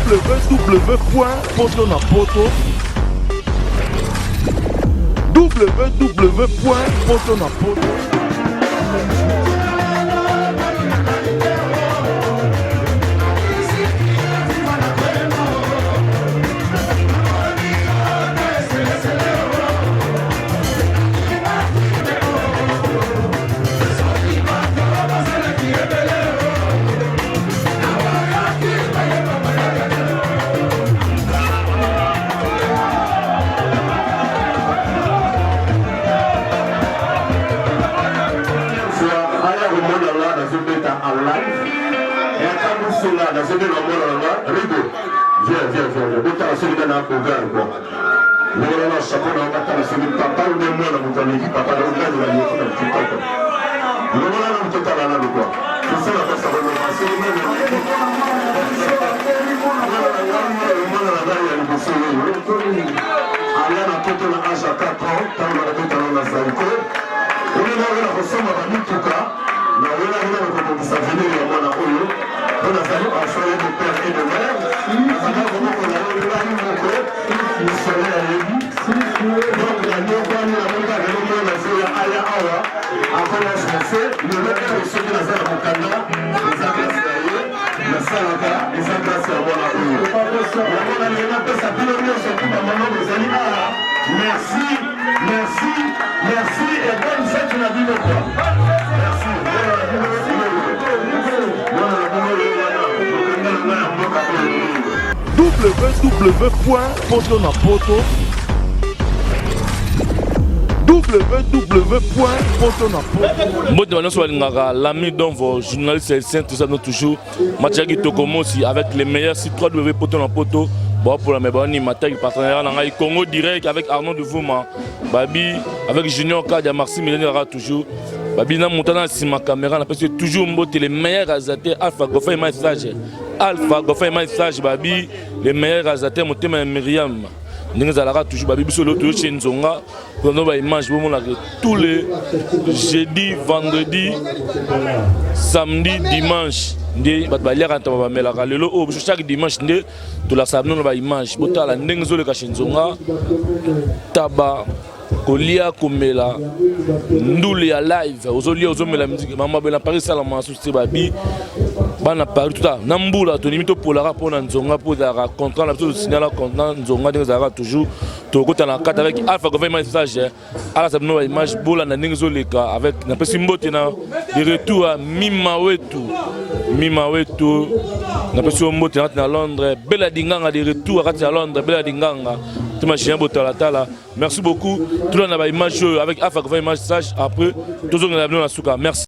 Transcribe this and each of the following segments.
www.potonapoto www.potonapoto. Merci et bonne fête la vie de toi. www.potonapoto www.potonapoto. L'ami dont vos journalistes saint tout ça nous toujours Mathiaki Tokomosi avec les meilleurs sites www.potonapoto. Bon pour la mébani Mathiaki partenariat dans Congo direct avec Arnaud de Vouma Babi avec Junior Kadia Marcy Millénaire toujours Babi na montana si ma caméra parce que toujours mbote les meilleurs azate Alpha Gofa message Babi les meilleurs azate motema Myriam nous allons toujours Babi sur l'autre chez Nzonga pour nos images tous les jeudi, vendredi, samedi, dimanche. Chaque dimanche, tout la samedi nos images. Botala ndenzo le chez Nzonga taba kolia komela ndule ya live ozolia ozomela musique mama bela Paris sala masuste Babi bana Paris tout ça nambula to limito polara pona Nzonga pour da contrat la tout signaler contrat Nzonga de toujours to kota na carte avec Alpha Gouvernement message à la sabno image bola na ndenzo leka avec na pesi mbote na de retour à Mimawetu na pesi mbote na Londres bela dinganga de retour à Londres bela dinganga. Merci beaucoup. Tout le monde a une image avec Alpha Gouvernement message après tous on a souka. Merci.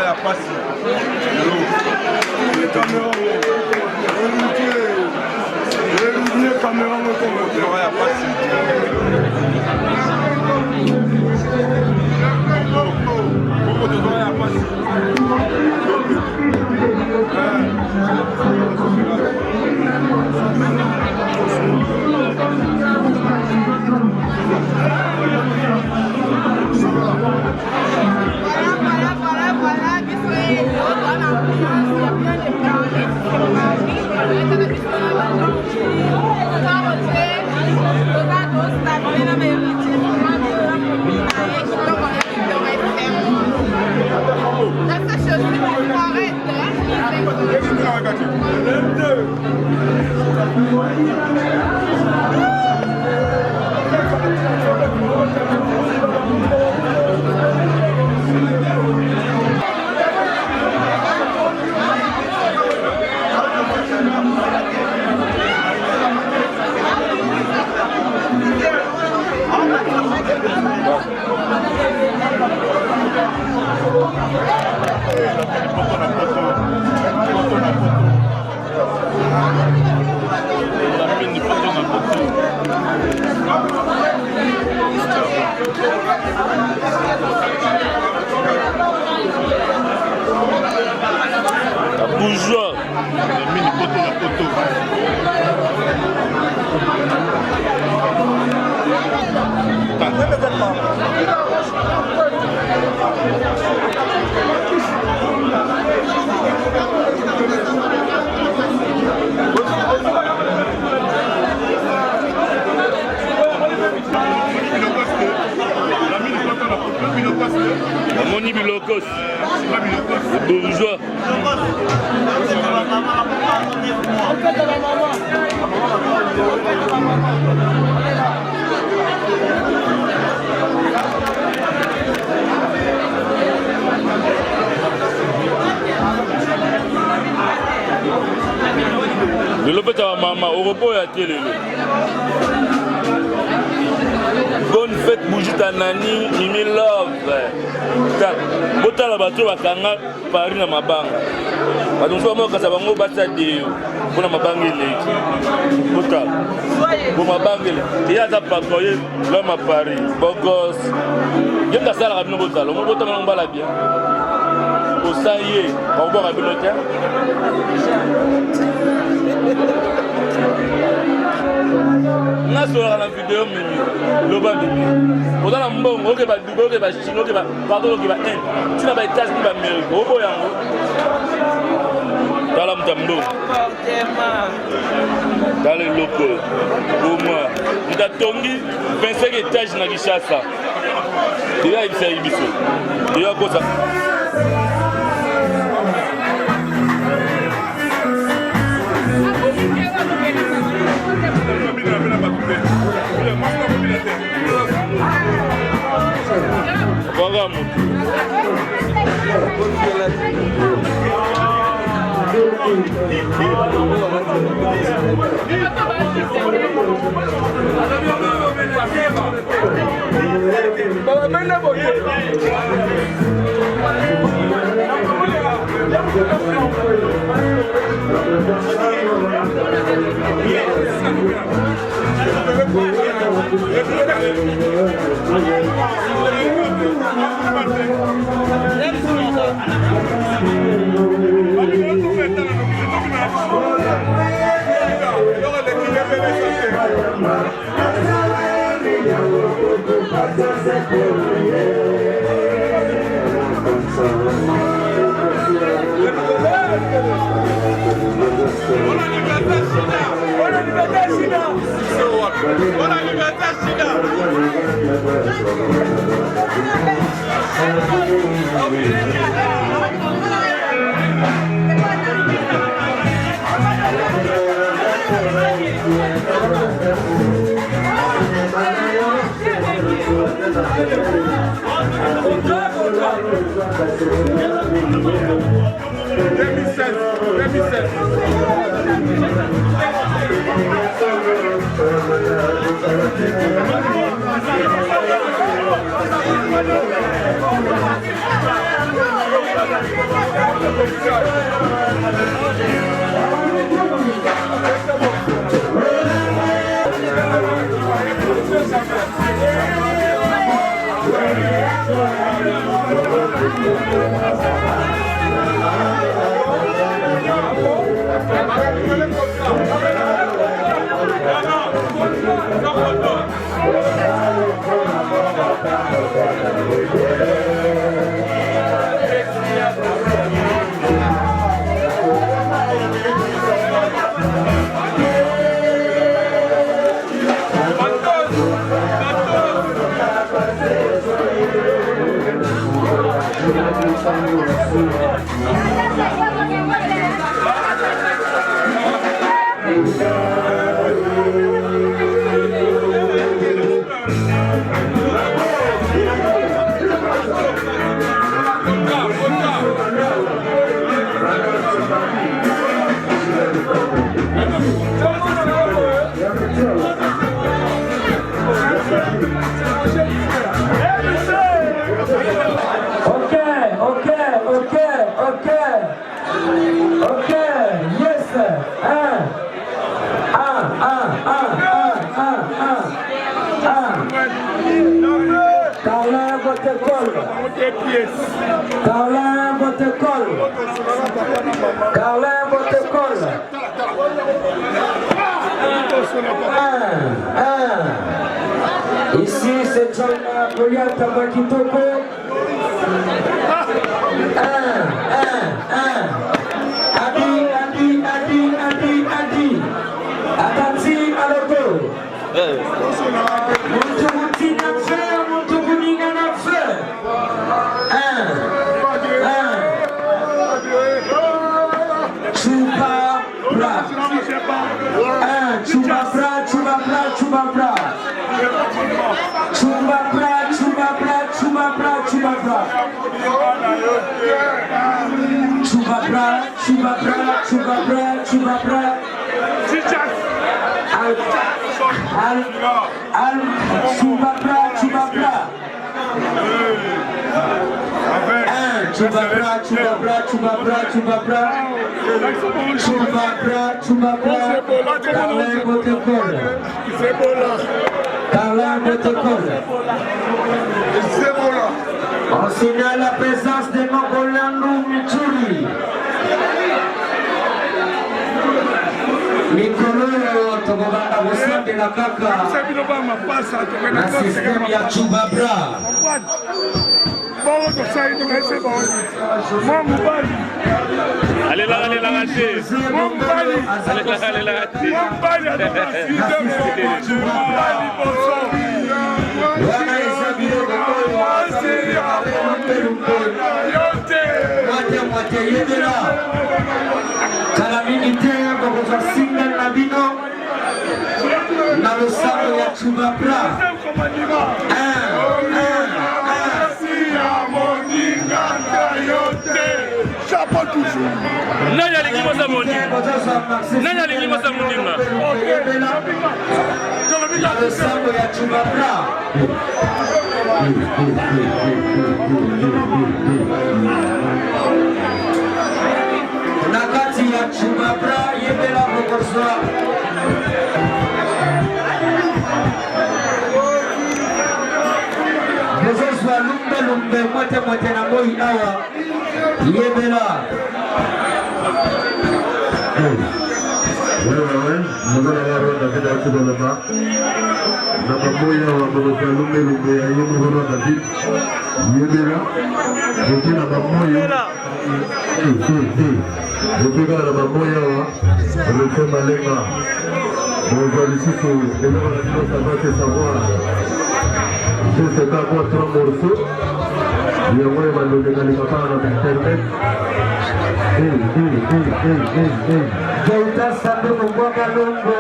ya pasi. Bourgeois. Moni Bilokos. Bourgeois. Le lopeta wa mama au repos ya télé. Bonne fête Boujita Nani, Mimi Love. Botala bato bakanga Paris na mabanga. Badonso mo kasa bango basa de pona mabangele. Botala. Bo mabangele. Ya za pakoye l'homme à Paris. Bogos. Yenga sala rabino botala. Mo botala ngala bien. Osaye, on va rabino ta. Na sola la vidéo menu loba bébé odala mbongo oke ba dubo oke ba chino oke ba pardon oke ba un tina ba étage ni ba Amérique obo yango tala mtambo dans les locaux pour moi nda tongi 25 étages na Kinshasa déjà il s'est ibiso déjà kosa vamos. Ici, c'est John Goliath Tabakitoko. Adi. Atati Aloko. Mutubuti na fe, mutubuninga na fe. Chuba bra. Chuba bra. On signale la présence de Mokolandou Mituri. Mikolo tokobanda kosambela kaka na système ya Chubabra. Allez là, nani alingi mosa mondinga nakati ya Chubabra yebela bokozwa bozozwa lumbe mwete na moi awa yebela Magana waro David Achidolaba Nakamoya wa Bogosa lumbe ya Yemu Horo David Yebera Bukina Mamoya Bukina Mamoya wa Bukina Malenga Bogosa Lisiso Eleva Lisiso Sabate Savoir C'est ça quoi 3 morceaux Yemwe Malonde Kalikapana Internet Jauta Sandu Mboga Lungo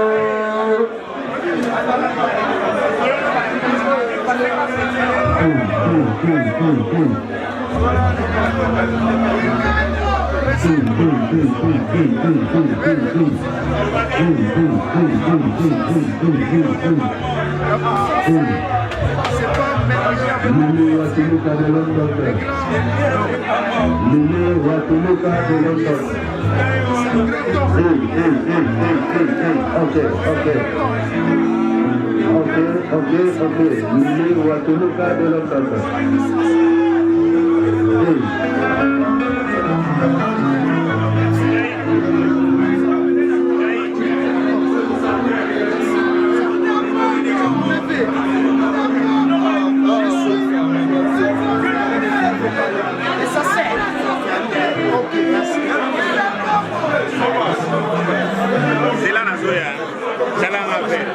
C'est pas Lulu Watuluka de London. Lulu Watuluka de London. Okay. Lulu Watuluka de London. C'est là, Nazoya. C'est là, on va faire.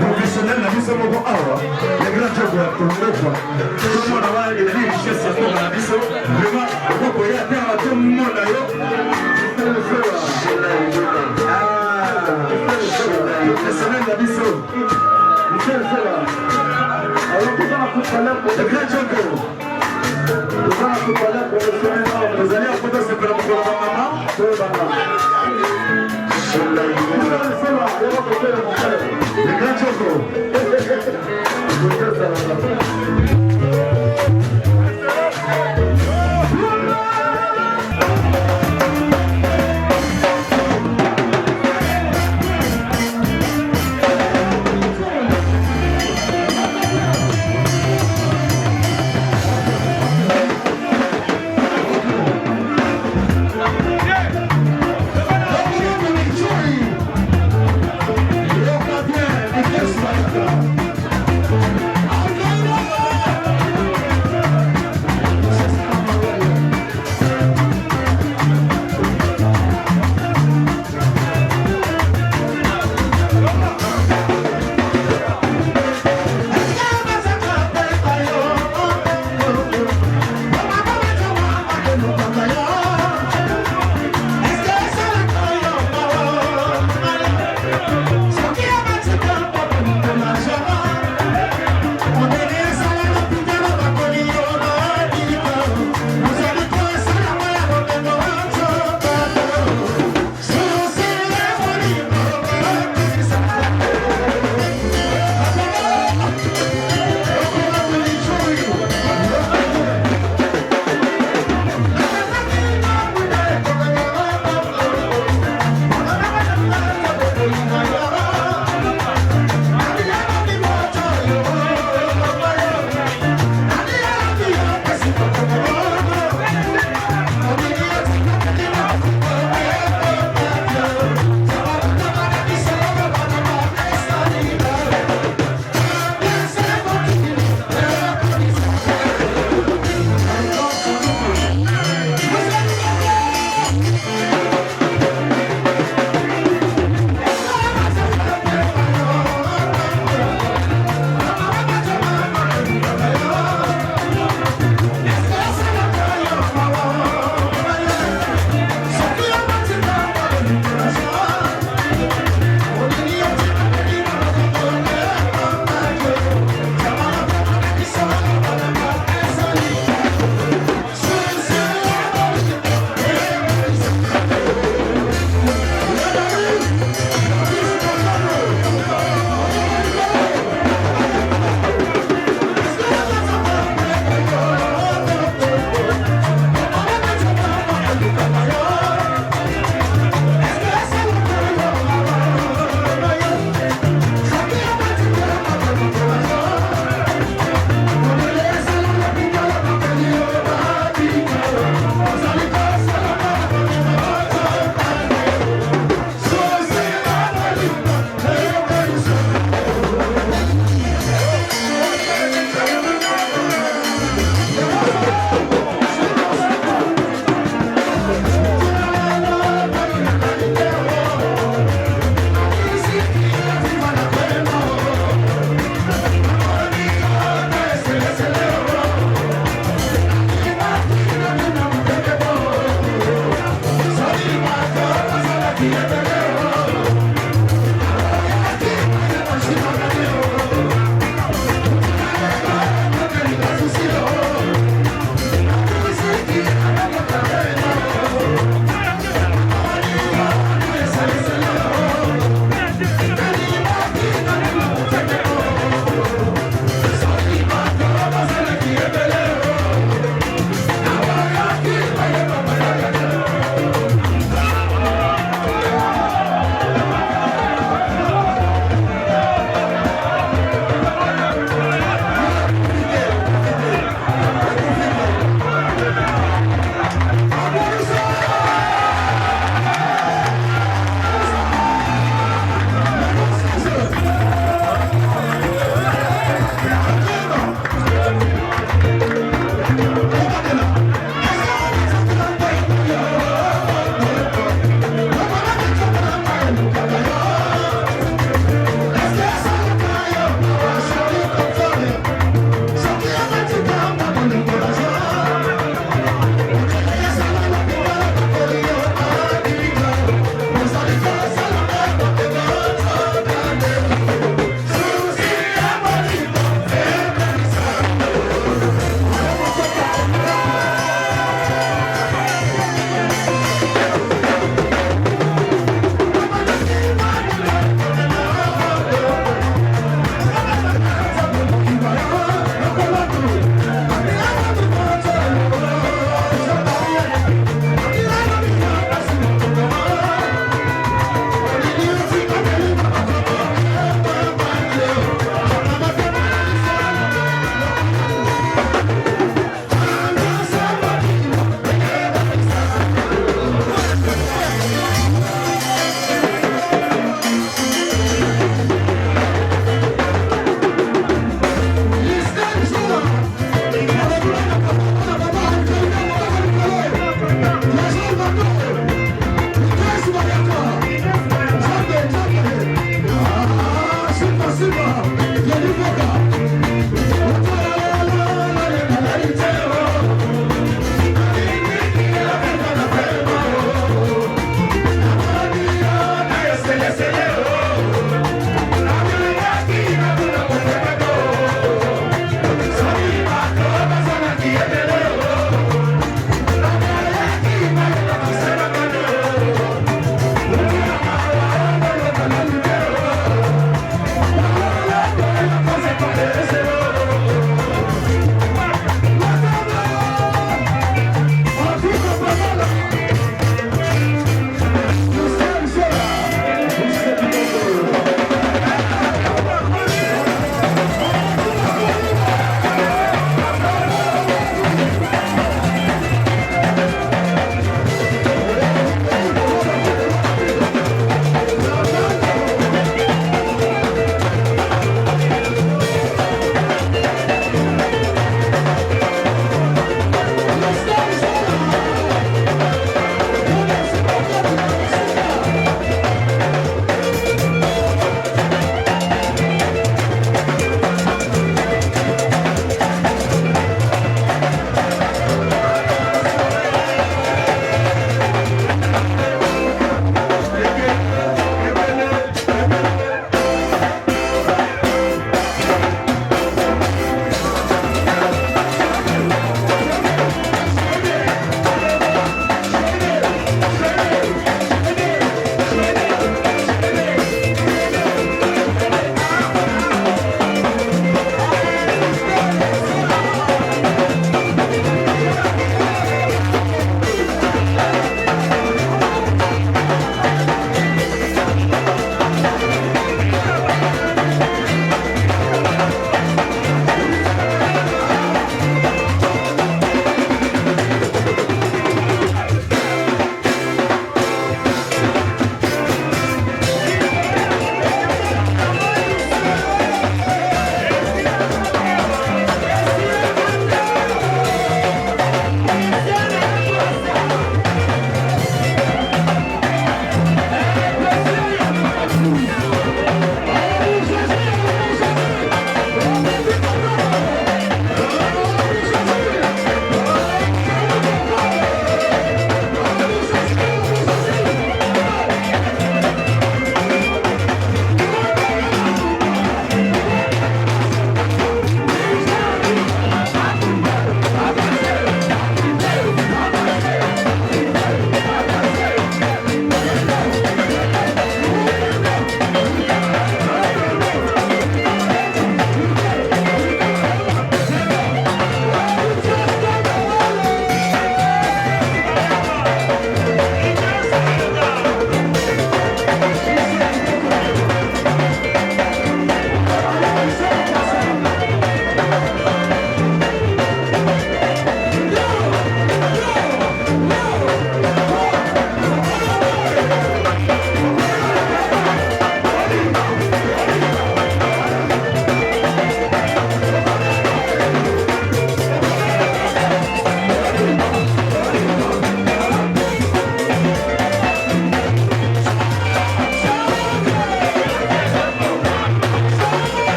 Professionnel, la mise au mot awa, les grands jobs de la Congo, tout le monde a les richesses de la mise, vraiment, on peut y aller à tout le monde d'ailleurs. Professionnel, la mise, les grands jobs. Vous allez en photo, c'est pour la maman. Le grand choco.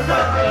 Look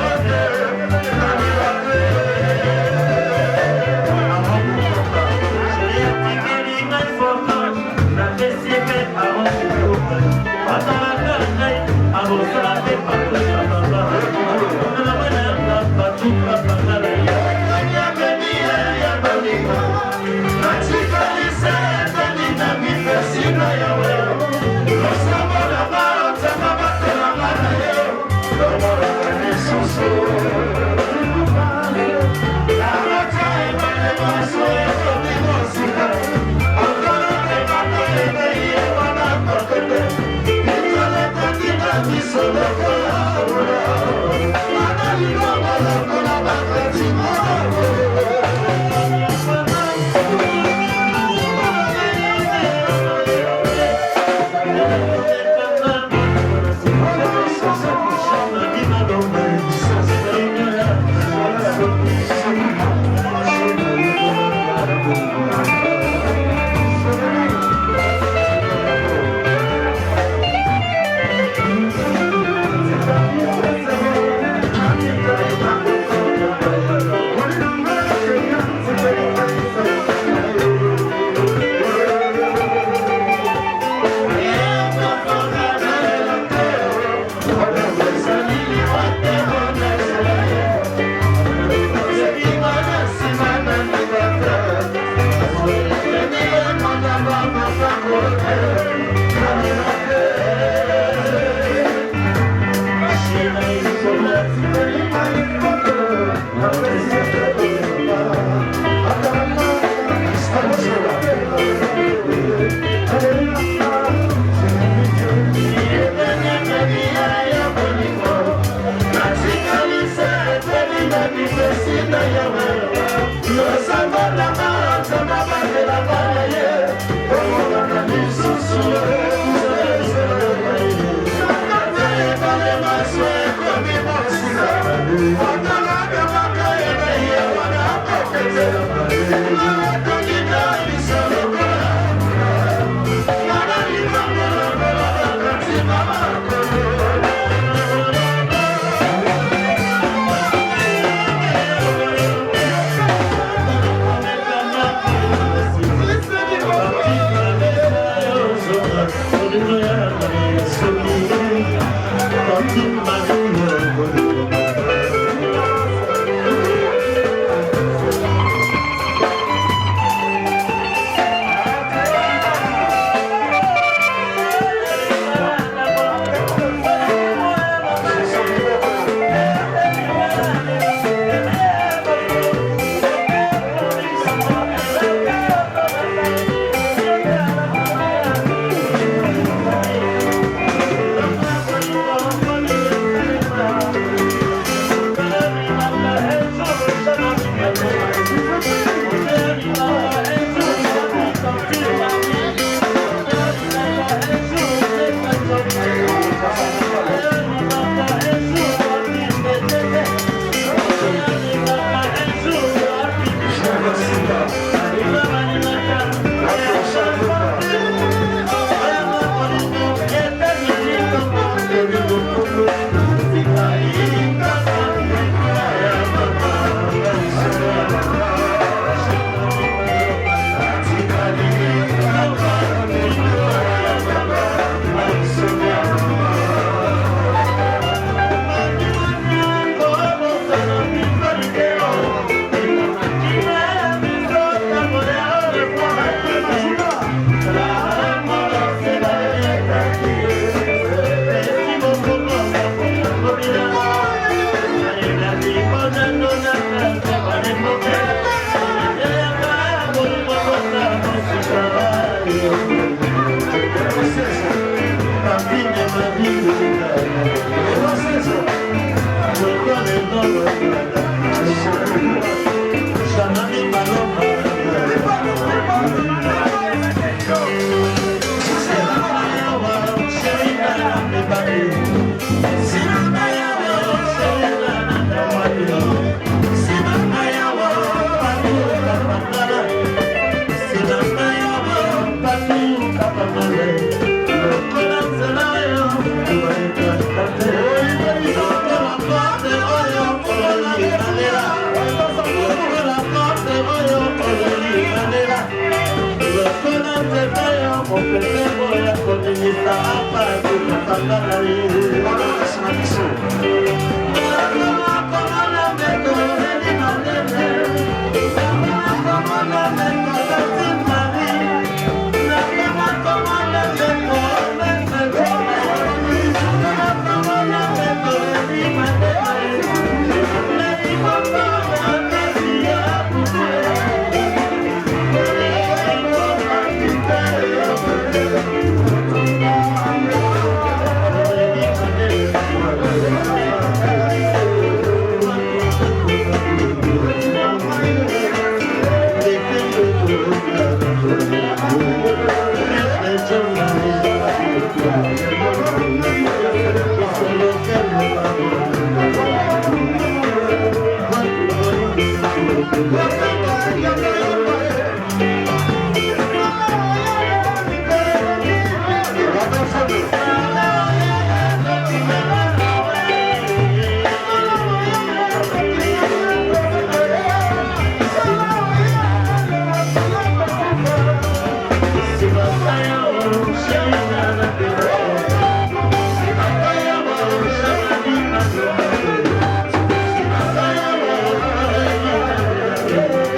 Thank you.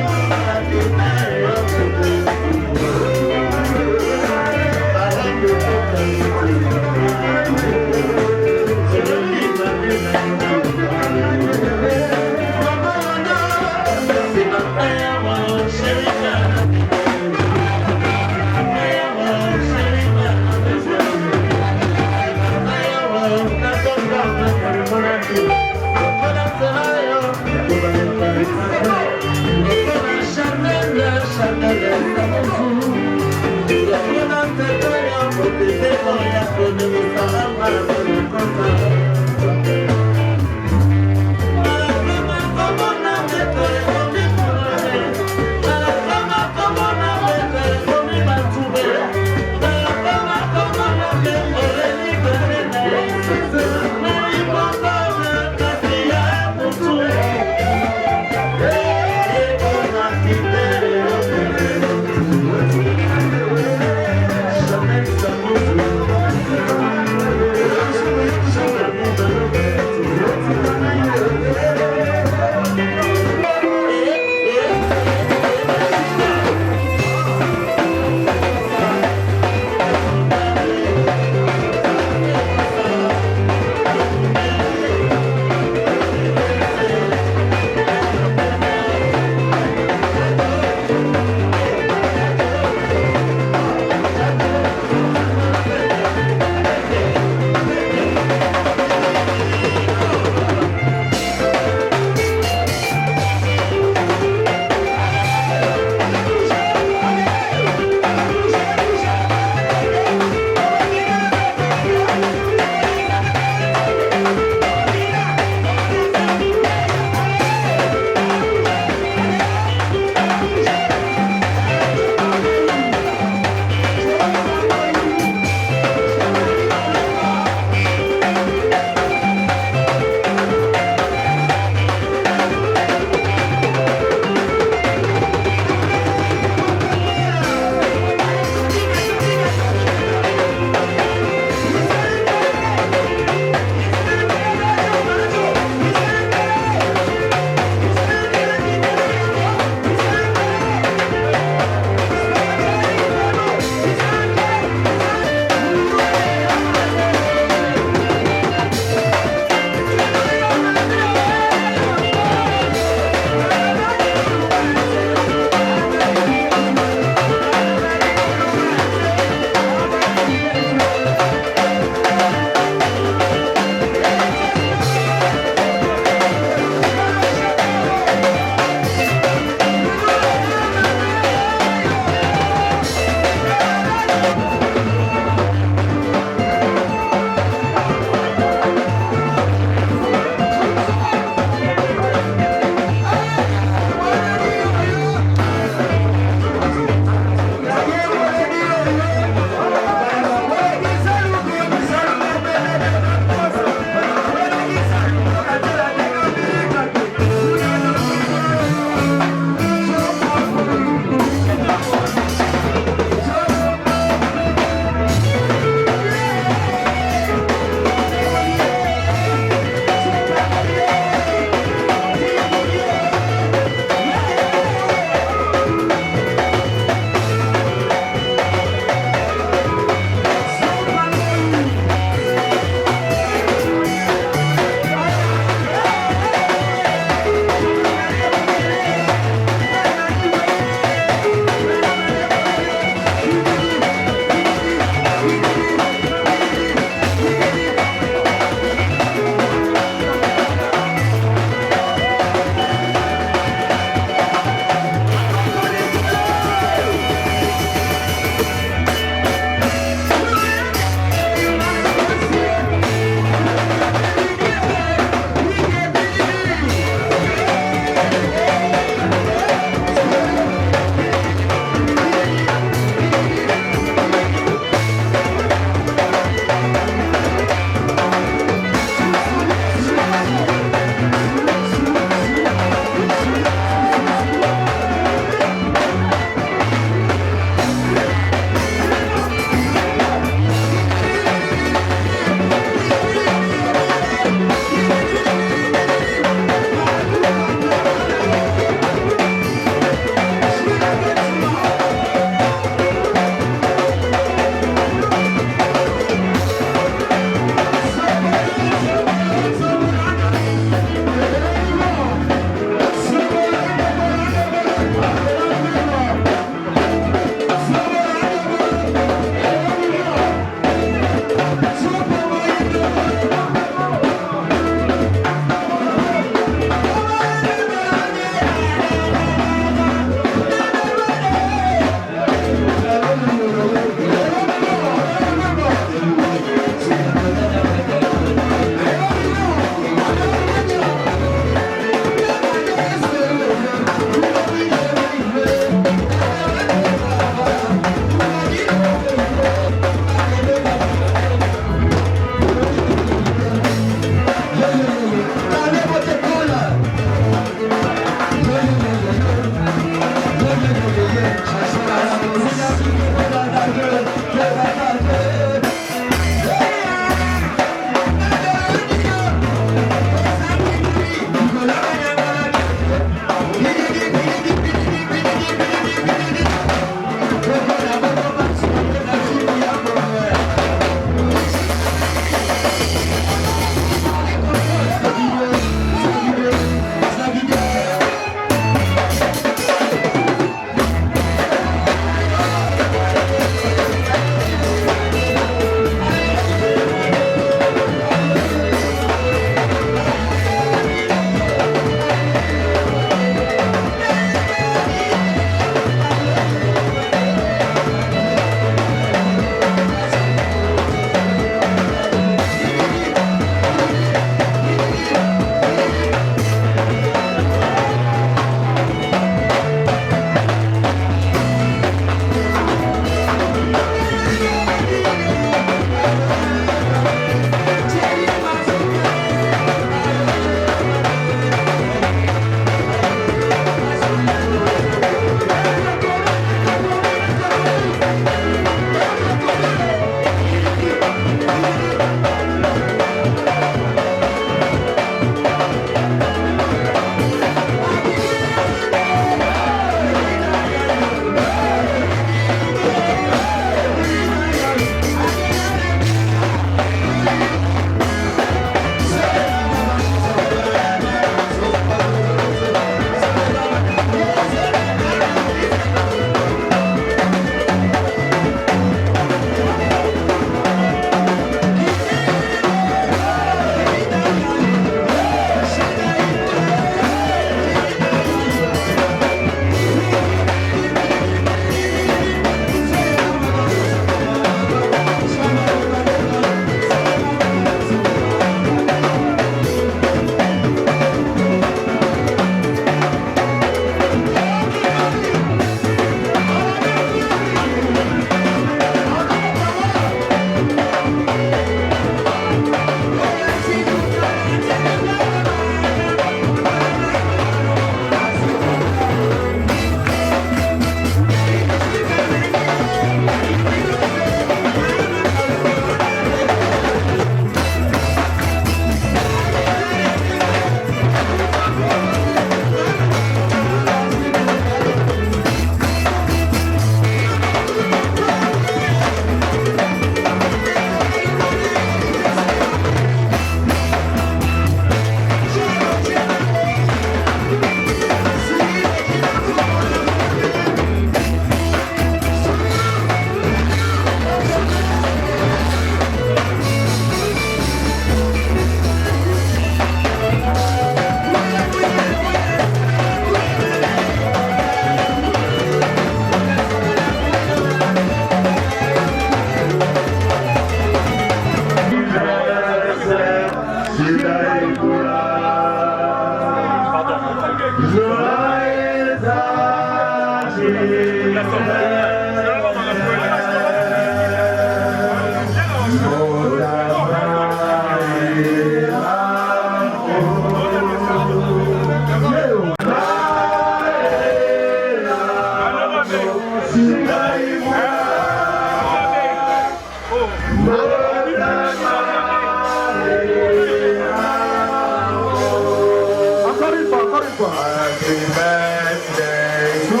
fois. Happy birthday to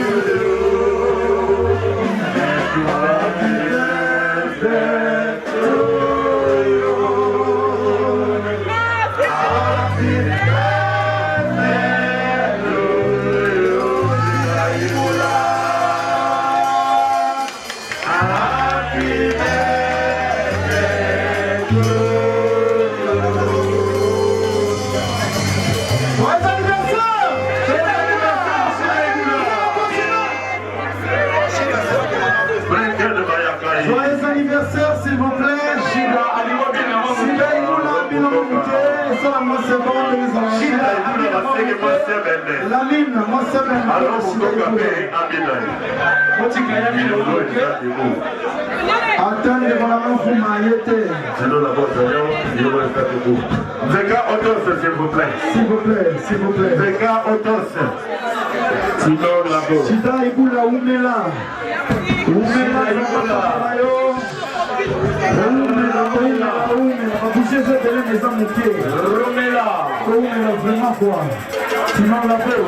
you. Happy birthday to you. Happy birthday to you. Happy birthday to you. Joyeux anniversaire, s'il vous plaît. Shida Imoula Binomoute. Et ça, moi, c'est bon que nous allons faire. La mine, moi, c'est bon. Attendez, voilà, mon fou maïete. Zeka Otos, s'il vous plaît. S'il vous plaît, s'il vous plaît. Zeka Otos. Sinon, la go. Shida Imoula, Oumela. Oumela, Oumela. Boucher ce délai mais ça moqué. Romela. Romela vraiment quoi. Sinon la peau.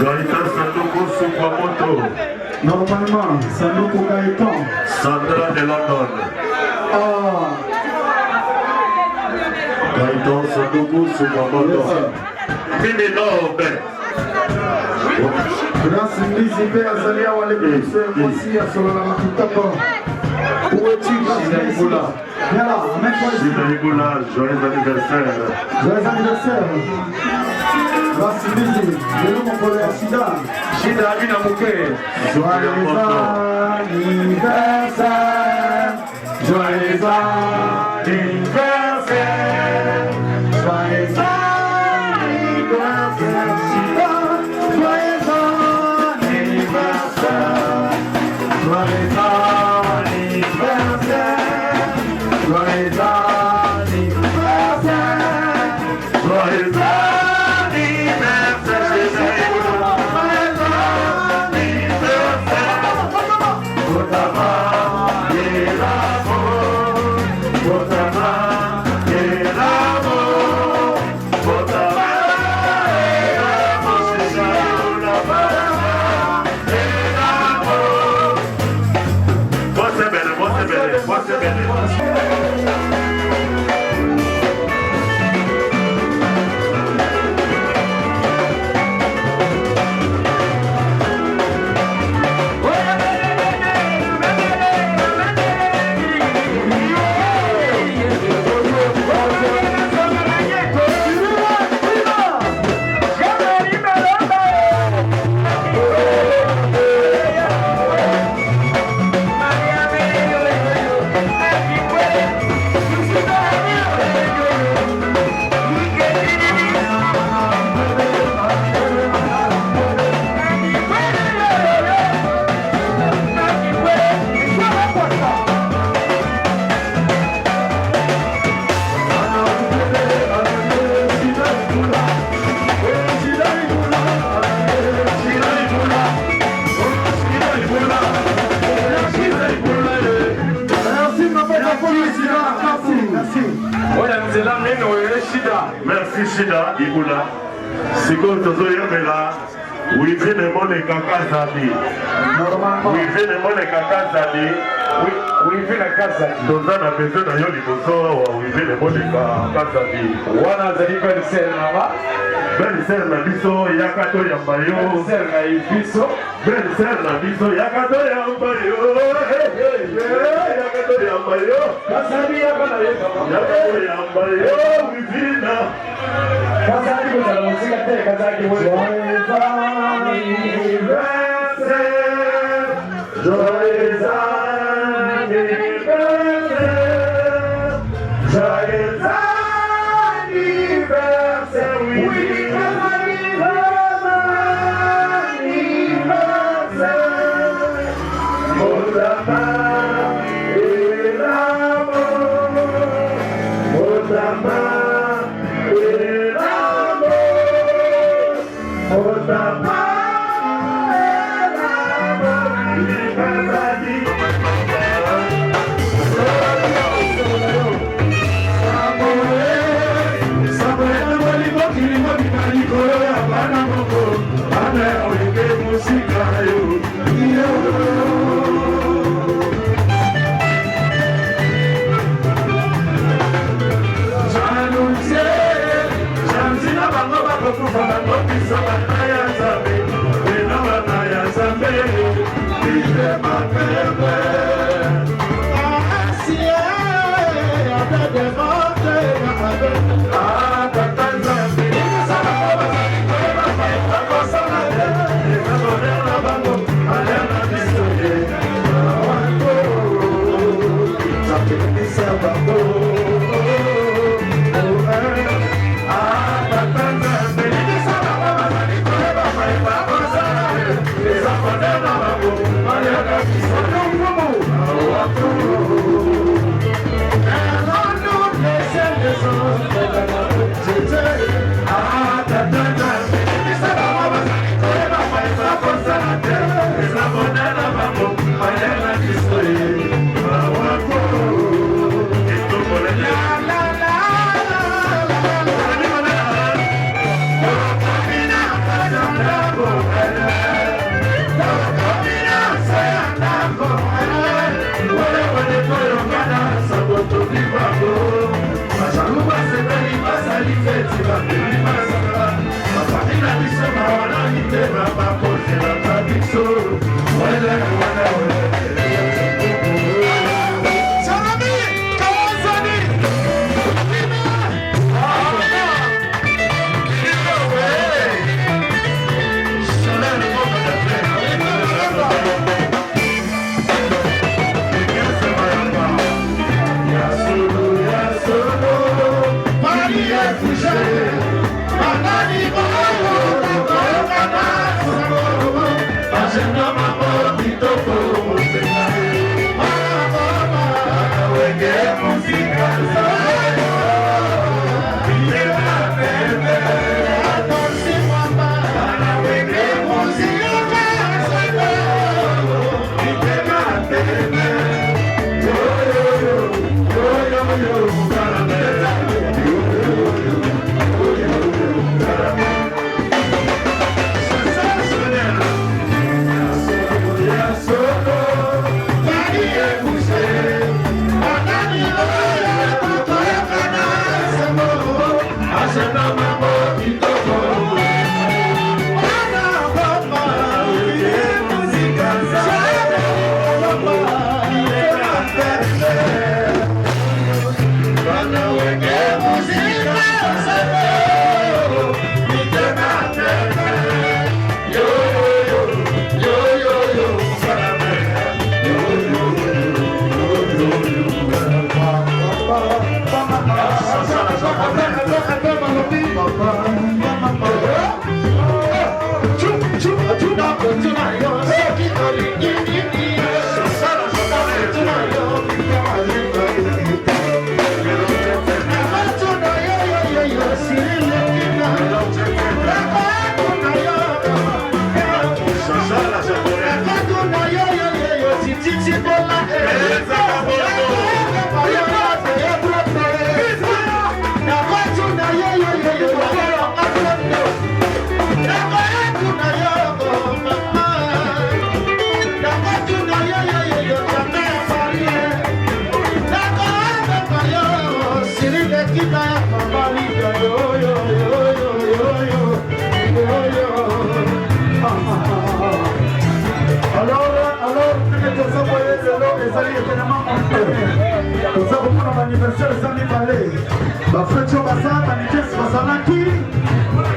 Gaëtan Sandoku Supamoto. Normalement, Sandoku Gaëtan. Sandra de London. Ah. Gaëtan Sandoku Supamoto. Mimi Nobe. Grâce Mbizi pe azalia wale kuswe mwasi ya solo la makutapa. Où es-tu, Shida Imoula? Viens là, amène-toi ici. Shida Imoula, joyeux anniversaire. Joyeux anniversaire. Grâce Mbizi, de nous mon collègue Shida. Shida Abina Mouké. Joyeux anniversaire. Joyeux anniversaire. Joyeux anniversaire. Shida. Joyeux anniversaire. Joyeux anniversaire. Joyeux anniversaire. Joyeux Merci Shida Imoula. Siko tozo yemela. Wifi ne mone kaka zali. Wifi ne mone kaka zali. Wifi na kasa. Toza na besoin na yo liboso wa wifi ne mone kaka zali. Wana zali belle mama. Belle sœur na biso yakato yamba yo. Belle sœur na biso. Belle sœur na biso yakato yamba yo. Yakato yamba yo. Kasani yakana yo. Yakato yamba yo. Wifi na. Kasani kutala musika te kasani wewe. Joyeux anniversaire, joyeux anniversaire, oui, joyeux anniversaire, mon amour et l'amour, mon amour et l'amour, mon amour. Samuel,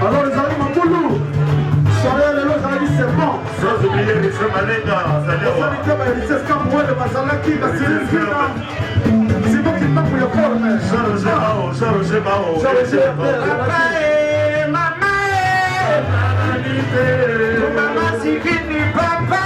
Alors les amis Mamboulou, soirée les loges à la vie c'est bon. Sans oublier les Malenga, c'est-à-dire c'est bon qui tape pour le corps, mais Charles Mao. Maman, si vite, papa,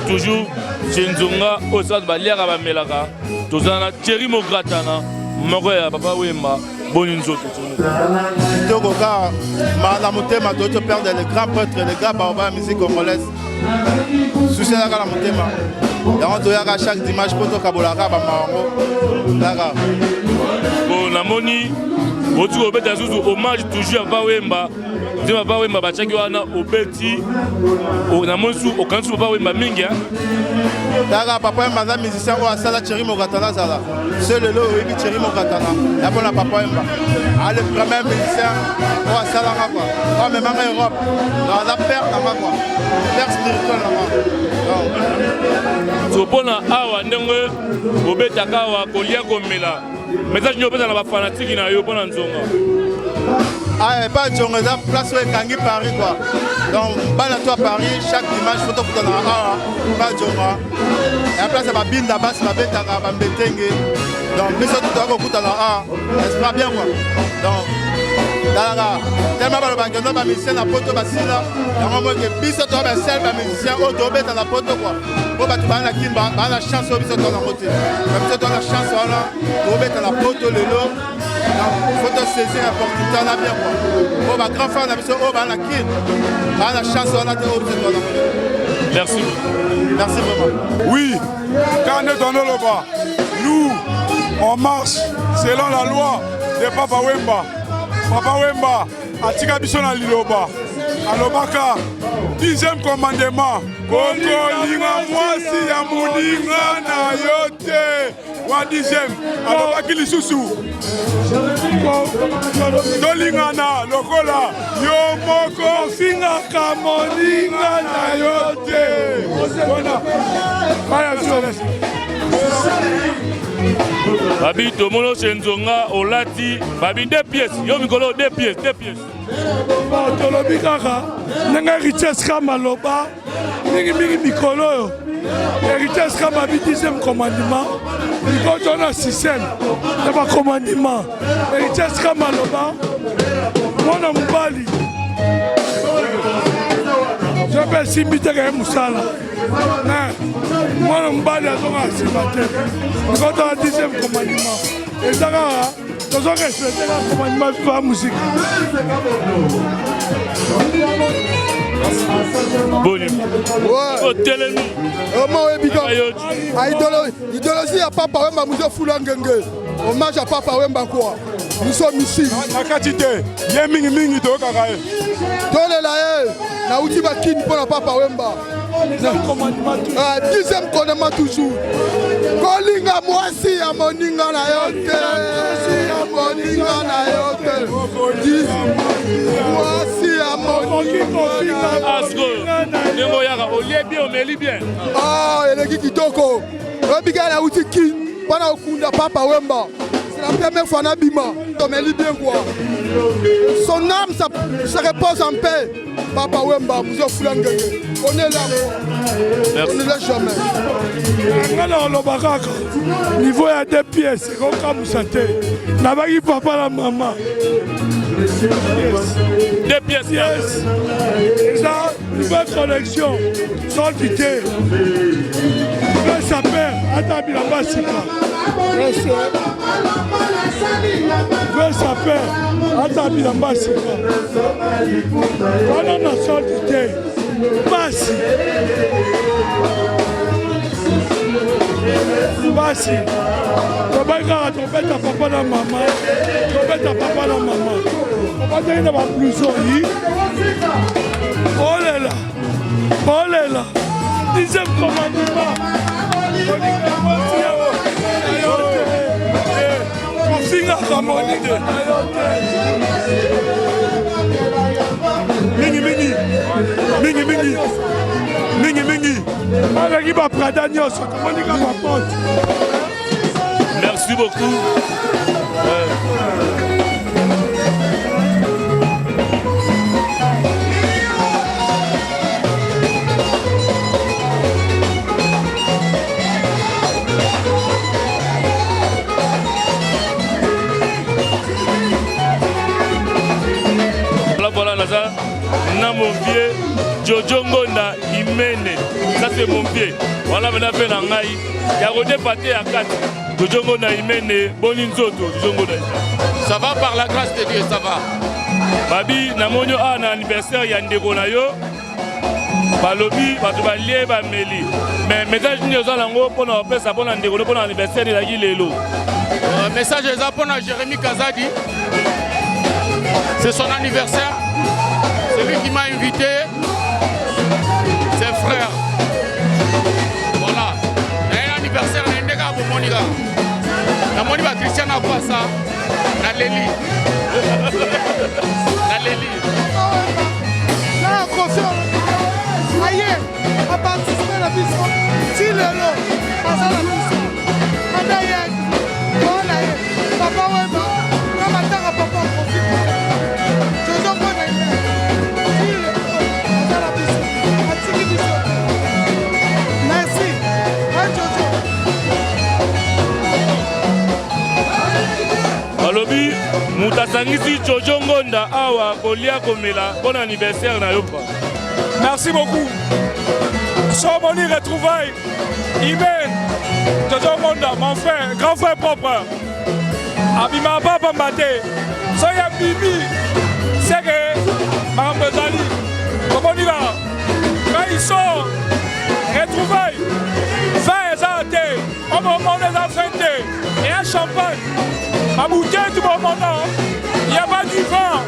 toujours chez Nzonga au stade Baliara Bamelaka tozana Thierry Mogratana moko ya papa Wemba boni nzoto Toko ka na motema to perdre les grands prêtres les gars ba musique congolaise souci la la motema ya to yaka chaque dimanche poto kabolaka ba marango daga bon na moni otu obeta zuzu hommage toujours à papa Wemba Dima papa Wemba bachaki wana obeti na monsu okansu papa Wemba mingi daga papa Wemba za musicien o asala Thierry Mogratana zala c'est le lot oui Thierry Mogratana ya pona papa Wemba le premier musicien o asala ngakwa o même en Europe dans la père na ngakwa père spirituel na so pona awa ndenge obeta kawa kolia komela message nyo pesa na ba fanatique na yo pona Nzonga pas Nzonga za place où ekangi Paris quoi Donc, bana toi à Paris, chaque dimanche, photo pour ton ara, pas Djoma. Et à place, ma bine d'abas, ma bête à Bambetenge. Donc, mais surtout, tu as beaucoup de ara, n'est-ce pas bien quoi? Donc, là, tellement de banques, ma musicien à poto, basila, dans un moment que bis, tu as un seul musicien, auto bête à la poto quoi. Pour battre la kimba, la chance au bis, tu as la côté. Comme tu as la chance, tu bête à la poto, le lot. Il faut te saisir un opportunité là bien quoi. Oh ma grand frère la mission oh la kin. La chance on a de Merci. Merci vraiment. Oui, quand on est dans le bas, nous on marche selon la loi de Papa Wemba. Papa Wemba atika biso na liloba. Alobaka 10e commandement. Kokolinga mwasi ya muninga na yote. Wa 10e alobaki lisusu. Tolingana lokola yo moko singaka moninga na yote. Bona. Baya Soles. Babi tomono Senzonga olati babi 2 pièces yo mikolo 2 pièces. Bon tolobi kaka nanga richesse kama loba mingi mikolo yo. Richesse kama bi 10e commandement. Quand on a 6e, il n'y a pas commandement. Richesse kama loba mwana mubali. Je peux s'imiter à Moussala. Moi, je suis quand on a 10e commandement. Et ça, nous avons respecté le commandement de la musique. Boni. Idéologie à Papa Wemba, nous avons foulé un genge. Hommage à Papa Wemba quoi. Nous sommes ici. Nakatite, yemingi mingi to kakae. Tole la na uti bakini pour la Papa Wemba. 10e commandement toujours. Kolinga mwasi ya moninga na yote. Moninga na yote. Mwasi ya moninga. Asgo. Nengo yaka olie bien omeli bien. Ah, eleki kitoko. Obiga na uti kin pana okunda Papa Wemba. C'est la première fois Nabima. Omeli bien quoi. Son âme se repose en paix. Papa Wemba, vous êtes foulant. On est là. On ne laisse jamais. Niveau à 2 pièces, c'est comme ça. Nabagi papa la maman. 2 pièces. Yes. Ça, nouvelle connexion. Sans quitter. Nouvelle sapeur. Attends, il a pas si nouvelle sapeur. Attends, il a pas si on a sorti. Basi. Basi. Tobaika trompette à papa na maman. Trompette à papa na maman. On va dire dans blouson yi. Oh là là. Oh là là. 10e commandement. Kosinga kamonide. Mingi. Avec ma Prada Nyos, merci beaucoup. Voilà, Naza, na mon vieux Jojo Ngonda Imene. Ça c'est mon pied. Voilà, maintenant fait la ngaï. Il y a rodé pâté à 4. Jojo Ngonda Imene, Boninzoto, Jojo Ngonda. Ça va par la grâce de Dieu, ça va. Babi, na monyo a na anniversaire ya ndeko na yo. Balobi, batu balie ba meli. Mais message ni oza lango pona opesa pona ndeko pona anniversaire la gi lelo. Message eza pona Jérémy Kazadi. C'est son anniversaire. C'est lui qui m'a invité. Ses frères. Voilà. Il y a un anniversaire. Il y a un Monica. La Monica Christian a quoi ça? La Léli. La Léli. Là, confiance. Aïe, à participer à la mission. Si le lot, pas à la mission. Adaye, voilà, Papa Wemba, Ramatara Papa profite. Je suis en bonne idée. moto asangisi Jojo Ngonda awa kolia komela bon anniversaire na yopa. Merci beaucoup. Somoni retrouvailles humaine. Jojo Ngonda, mon frère, grand frère propre. Abima papa mbate. Soya bibi. C'est que Mme Bezali. Comment on y va? Quand ils sont retrouvailles, 20 ans, au moment des affrontés, et un champagne. À bouteille du moment, il n'y a pas du vin.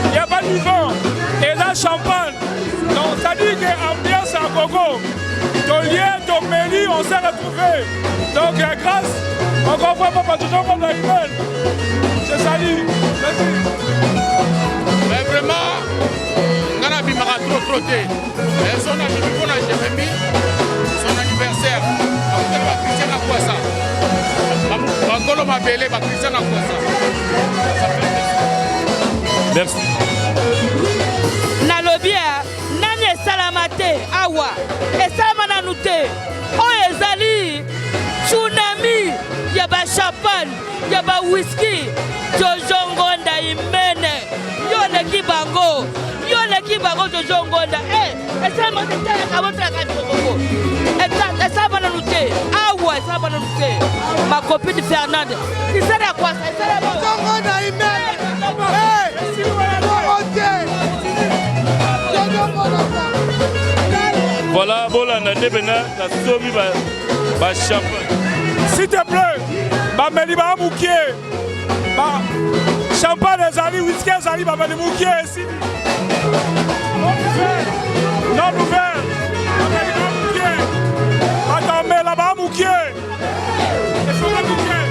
Il n'y a pas du vin. Et là, champagne. Donc, ça dit que l'ambiance à Gogo, ton lien, ton mairie, on s'est retrouvés. Donc, grâce, on comprend pas parce que tout le monde a humaine. Je salue. Merci. Mais vraiment, on a vu trop tôt. Son anniversaire, Christian Akwasa. Bangolo Mabele, Christian Akwasa. Merci. Nalobia, nani salamate awa, esalama nanute. O ezali tsunami, yaba champagne, yaba whisky, Jojo Ngonda imene. Yole kibango. Qui va Jojo Ngonda. Et ça m'a dit à votre avis. Et ça va nous dire. Ah ouais, ça va nous dire. Ma copine Fernande. Il sert à quoi ça? Il sert à quoi? Jojo Ngonda, il mène. Voilà, voilà, on a dévené la somme va champagne. S'il te plaît, ma meli va moukier. Champagne les amis, whisky les amis, va me moukier ici. Non nouvelle. Attends, mais là-bas, Moukier. Il faut la Moukier.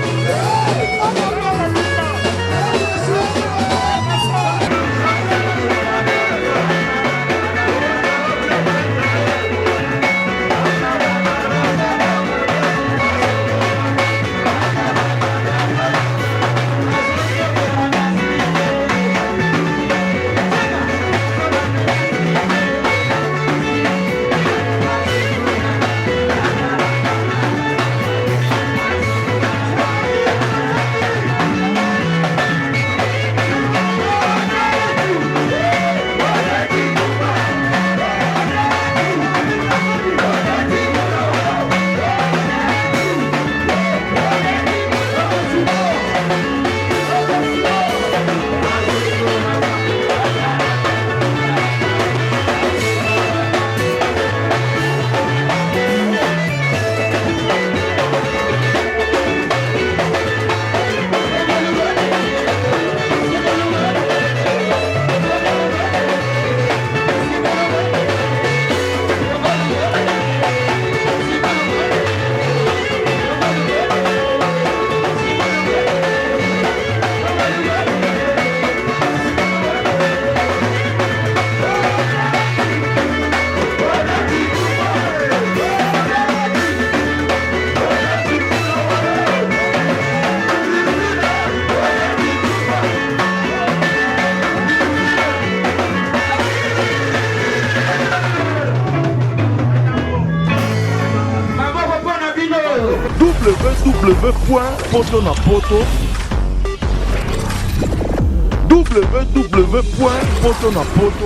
www.potonapoto